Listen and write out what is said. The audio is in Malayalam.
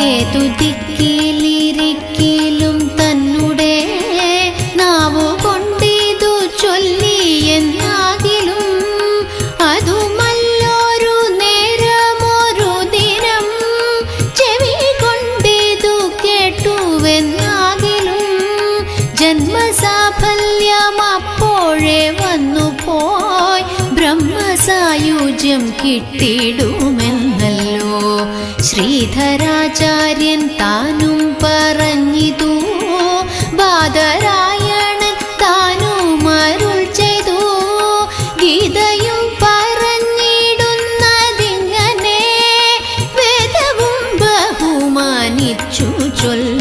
ഏതു ദിക്കിലിരിക്കലും തന്നെ നാവു കൊണ്ടിതു ചൊല്ലി എന്നാകിലും അതുമല്ലൊരു നേരമൊരു ദിനം ചെവി കൊണ്ടിതു കേട്ടുവെന്നാകിലും ജന്മസാഫല്യം അപ്പോഴേ വന്നുപോയി ബ്രഹ്മസായുജ്യം കിട്ടിടുമെന്നല്ലോ ശ്രീധരാചാര്യൻ താനും പറഞ്ഞിതു ബാദരായണൻ താനും അരുൾ ചെയ്തു ഗീതയും പറഞ്ഞിടുന്നതിങ്ങനെ വേദവും ബഹുമാനിച്ചു ചൊല്ല